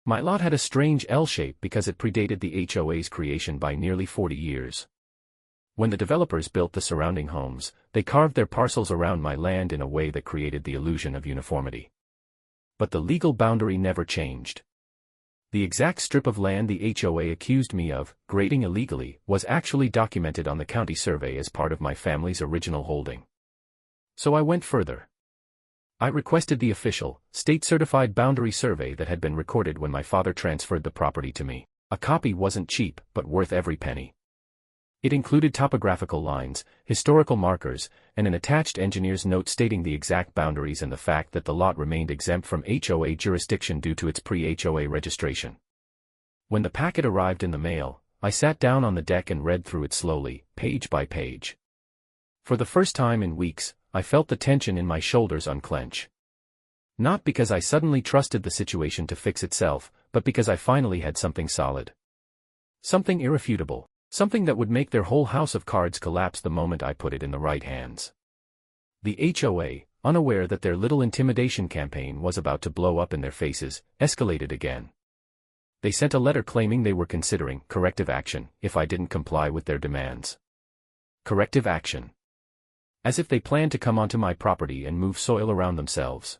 My lot had a strange L shape because it predated the HOA's creation by nearly 40 years. When the developers built the surrounding homes, they carved their parcels around my land in a way that created the illusion of uniformity. But the legal boundary never changed. The exact strip of land the HOA accused me of grading illegally was actually documented on the county survey as part of my family's original holding. So I went further. I requested the official, state-certified boundary survey that had been recorded when my father transferred the property to me. A copy wasn't cheap, but worth every penny. It included topographical lines, historical markers, and an attached engineer's note stating the exact boundaries and the fact that the lot remained exempt from HOA jurisdiction due to its pre-HOA registration. When the packet arrived in the mail, I sat down on the deck and read through it slowly, page by page. For the first time in weeks, I felt the tension in my shoulders unclench. Not because I suddenly trusted the situation to fix itself, but because I finally had something solid. Something irrefutable. Something that would make their whole house of cards collapse the moment I put it in the right hands. The HOA, unaware that their little intimidation campaign was about to blow up in their faces, escalated again. They sent a letter claiming they were considering corrective action if I didn't comply with their demands. Corrective action. As if they planned to come onto my property and move soil around themselves.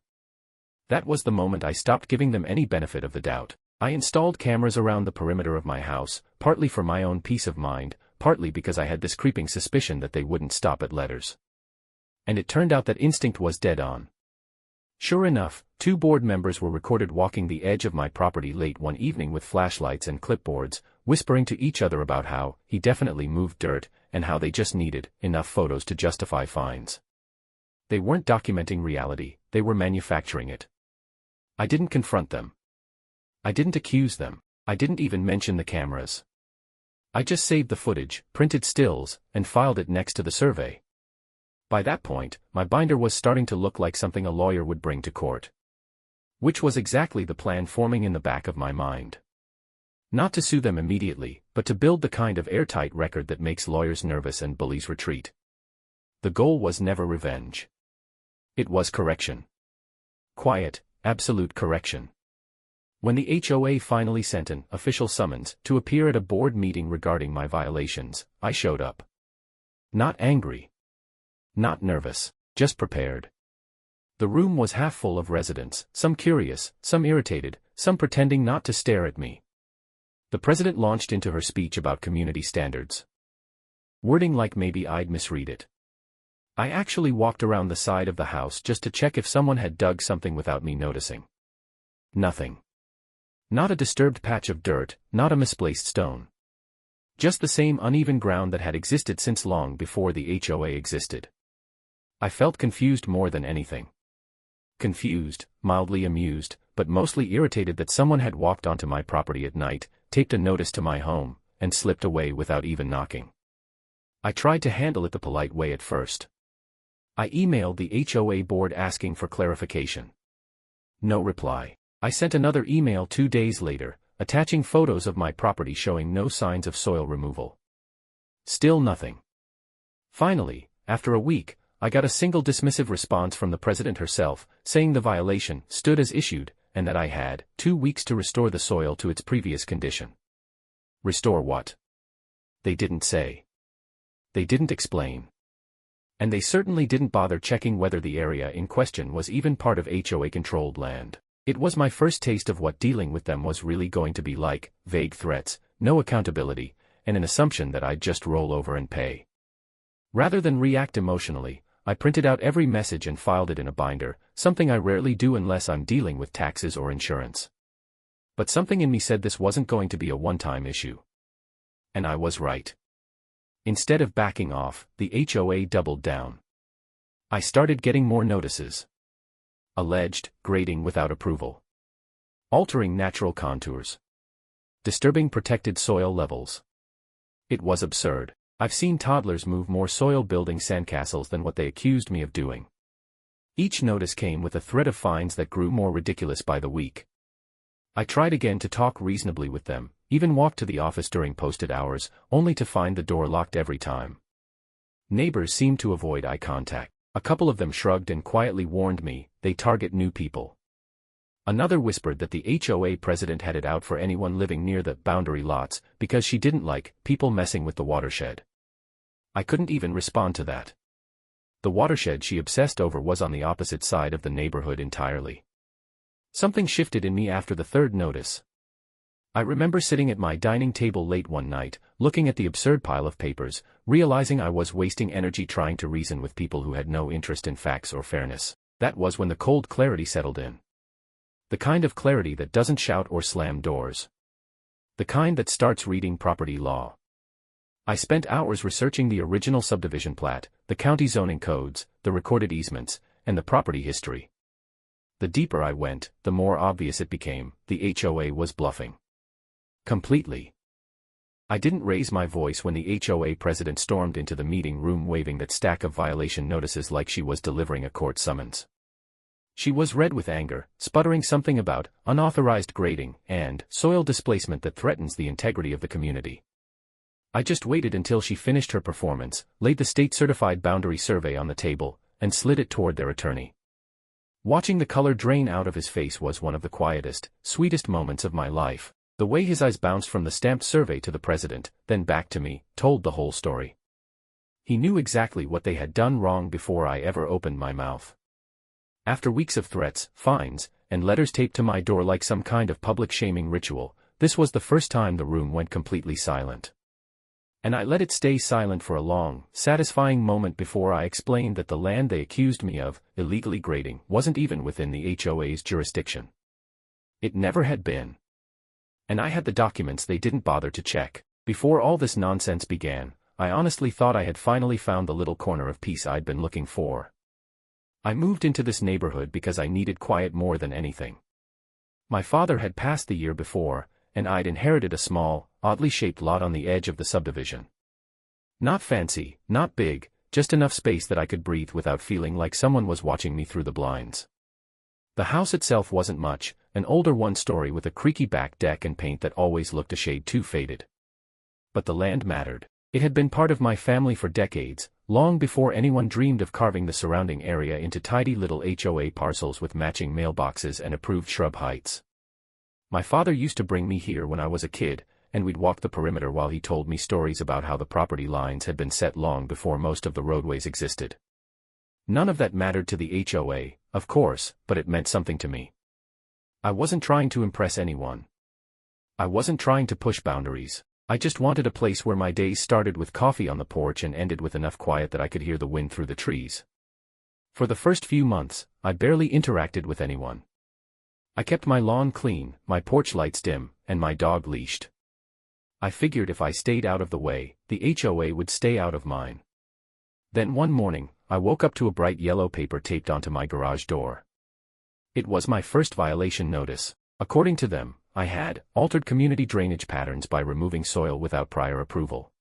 That was the moment I stopped giving them any benefit of the doubt. I installed cameras around the perimeter of my house, partly for my own peace of mind, partly because I had this creeping suspicion that they wouldn't stop at letters. And it turned out that instinct was dead on. Sure enough, 2 board members were recorded walking the edge of my property late one evening with flashlights and clipboards, whispering to each other about how he definitely moved dirt, and how they just needed enough photos to justify fines. They weren't documenting reality, they were manufacturing it. I didn't confront them. I didn't accuse them. I didn't even mention the cameras. I just saved the footage, printed stills, and filed it next to the survey. By that point, my binder was starting to look like something a lawyer would bring to court. Which was exactly the plan forming in the back of my mind. Not to sue them immediately, but to build the kind of airtight record that makes lawyers nervous and bullies retreat. The goal was never revenge. It was correction. Quiet, absolute correction. When the HOA finally sent an official summons to appear at a board meeting regarding my violations, I showed up. Not angry. Not nervous, just prepared. The room was half full of residents, some curious, some irritated, some pretending not to stare at me. The president launched into her speech about community standards. Wording like maybe I'd misread it. I actually walked around the side of the house just to check if someone had dug something without me noticing. Nothing. Not a disturbed patch of dirt, not a misplaced stone. Just the same uneven ground that had existed since long before the HOA existed. I felt confused more than anything. Confused, mildly amused, but mostly irritated that someone had walked onto my property at night, taped a notice to my home, and slipped away without even knocking. I tried to handle it the polite way at first. I emailed the HOA board asking for clarification. No reply. I sent another email 2 days later, attaching photos of my property showing no signs of soil removal. Still nothing. Finally, after a week, I got a single dismissive response from the president herself, saying the violation stood as issued, and that I had 2 weeks to restore the soil to its previous condition. Restore what? They didn't say. They didn't explain. And they certainly didn't bother checking whether the area in question was even part of HOA-controlled land. It was my first taste of what dealing with them was really going to be like: vague threats, no accountability, and an assumption that I'd just roll over and pay. Rather than react emotionally, I printed out every message and filed it in a binder, something I rarely do unless I'm dealing with taxes or insurance. But something in me said this wasn't going to be a one-time issue. And I was right. Instead of backing off, the HOA doubled down. I started getting more notices. Alleged grading without approval. Altering natural contours. Disturbing protected soil levels. It was absurd. I've seen toddlers move more soil building sandcastles than what they accused me of doing. Each notice came with a threat of fines that grew more ridiculous by the week. I tried again to talk reasonably with them, even walked to the office during posted hours, only to find the door locked every time. Neighbors seemed to avoid eye contact. A couple of them shrugged and quietly warned me, they target new people. Another whispered that the HOA president had it out for anyone living near the boundary lots because she didn't like people messing with the watershed. I couldn't even respond to that. The watershed she obsessed over was on the opposite side of the neighborhood entirely. Something shifted in me after the third notice. I remember sitting at my dining table late one night, looking at the absurd pile of papers, realizing I was wasting energy trying to reason with people who had no interest in facts or fairness. That was when the cold clarity settled in. The kind of clarity that doesn't shout or slam doors. The kind that starts reading property law. I spent hours researching the original subdivision plat, the county zoning codes, the recorded easements, and the property history. The deeper I went, the more obvious it became, the HOA was bluffing. Completely. I didn't raise my voice when the HOA president stormed into the meeting room waving that stack of violation notices like she was delivering a court summons. She was red with anger, sputtering something about unauthorized grading and soil displacement that threatens the integrity of the community. I just waited until she finished her performance, laid the state-certified boundary survey on the table, and slid it toward their attorney. Watching the color drain out of his face was one of the quietest, sweetest moments of my life. The way his eyes bounced from the stamped survey to the president, then back to me, told the whole story. He knew exactly what they had done wrong before I ever opened my mouth. After weeks of threats, fines, and letters taped to my door like some kind of public shaming ritual, this was the first time the room went completely silent. And I let it stay silent for a long, satisfying moment before I explained that the land they accused me of illegally grading wasn't even within the HOA's jurisdiction. It never had been. And I had the documents they didn't bother to check. Before all this nonsense began, I honestly thought I had finally found the little corner of peace I'd been looking for. I moved into this neighborhood because I needed quiet more than anything. My father had passed the year before, and I'd inherited a small, oddly shaped lot on the edge of the subdivision. Not fancy, not big, just enough space that I could breathe without feeling like someone was watching me through the blinds. The house itself wasn't much, an older one-story with a creaky back deck and paint that always looked a shade too faded. But the land mattered. It had been part of my family for decades, long before anyone dreamed of carving the surrounding area into tidy little HOA parcels with matching mailboxes and approved shrub heights. My father used to bring me here when I was a kid, and we'd walk the perimeter while he told me stories about how the property lines had been set long before most of the roadways existed. None of that mattered to the HOA, of course, but it meant something to me. I wasn't trying to impress anyone. I wasn't trying to push boundaries. I just wanted a place where my days started with coffee on the porch and ended with enough quiet that I could hear the wind through the trees. For the first few months, I barely interacted with anyone. I kept my lawn clean, my porch lights dim, and my dog leashed. I figured if I stayed out of the way, the HOA would stay out of mine. Then one morning, I woke up to a bright yellow paper taped onto my garage door. It was my first violation notice. According to them, I had altered community drainage patterns by removing soil without prior approval.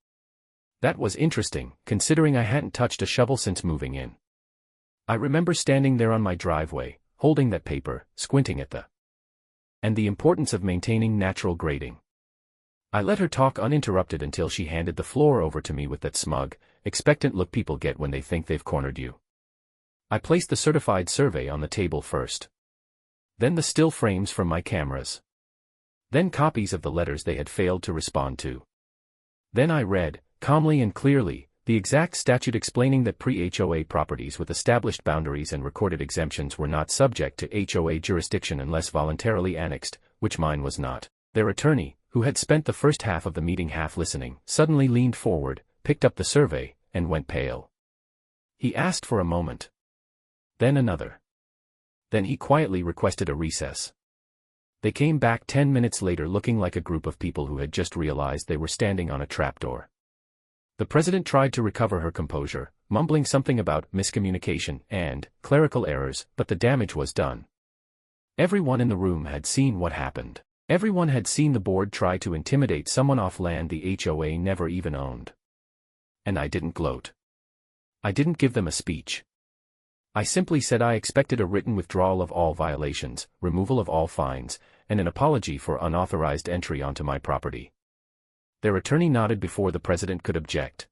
That was interesting, considering I hadn't touched a shovel since moving in. I remember standing there on my driveway, holding that paper, squinting at and the importance of maintaining natural grading. I let her talk uninterrupted until she handed the floor over to me with that smug, expectant look people get when they think they've cornered you. I placed the certified survey on the table first. Then the still frames from my cameras. Then copies of the letters they had failed to respond to. Then I read, calmly and clearly, the exact statute explaining that pre-HOA properties with established boundaries and recorded exemptions were not subject to HOA jurisdiction unless voluntarily annexed, which mine was not. Their attorney, who had spent the first half of the meeting half listening, suddenly leaned forward, picked up the survey, and went pale. He asked for a moment. Then another. Then he quietly requested a recess. They came back 10 minutes later looking like a group of people who had just realized they were standing on a trapdoor. The president tried to recover her composure, mumbling something about miscommunication and clerical errors, but the damage was done. Everyone in the room had seen what happened. Everyone had seen the board try to intimidate someone off land the HOA never even owned. And I didn't gloat. I didn't give them a speech. I simply said I expected a written withdrawal of all violations, removal of all fines, and an apology for unauthorized entry onto my property. Their attorney nodded before the president could object.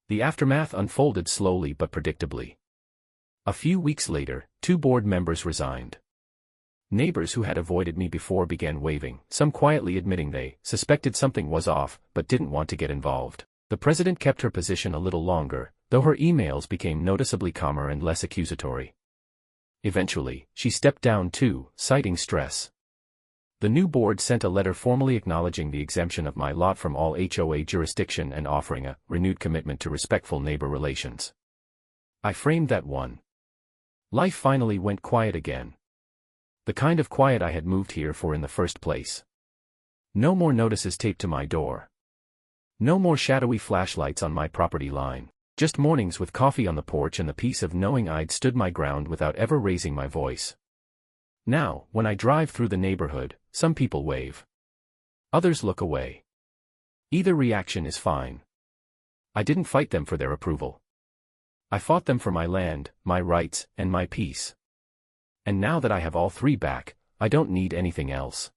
The aftermath unfolded slowly but predictably. A few weeks later, 2 board members resigned. Neighbors who had avoided me before began waving, some quietly admitting they suspected something was off, but didn't want to get involved. The president kept her position a little longer, though her emails became noticeably calmer and less accusatory. Eventually, she stepped down too, citing stress. The new board sent a letter formally acknowledging the exemption of my lot from all HOA jurisdiction and offering a renewed commitment to respectful neighbor relations. I framed that one. Life finally went quiet again. The kind of quiet I had moved here for in the first place. No more notices taped to my door. No more shadowy flashlights on my property line. Just mornings with coffee on the porch and the peace of knowing I'd stood my ground without ever raising my voice. Now, when I drive through the neighborhood, some people wave. Others look away. Either reaction is fine. I didn't fight them for their approval. I fought them for my land, my rights, and my peace. And now that I have all three back, I don't need anything else.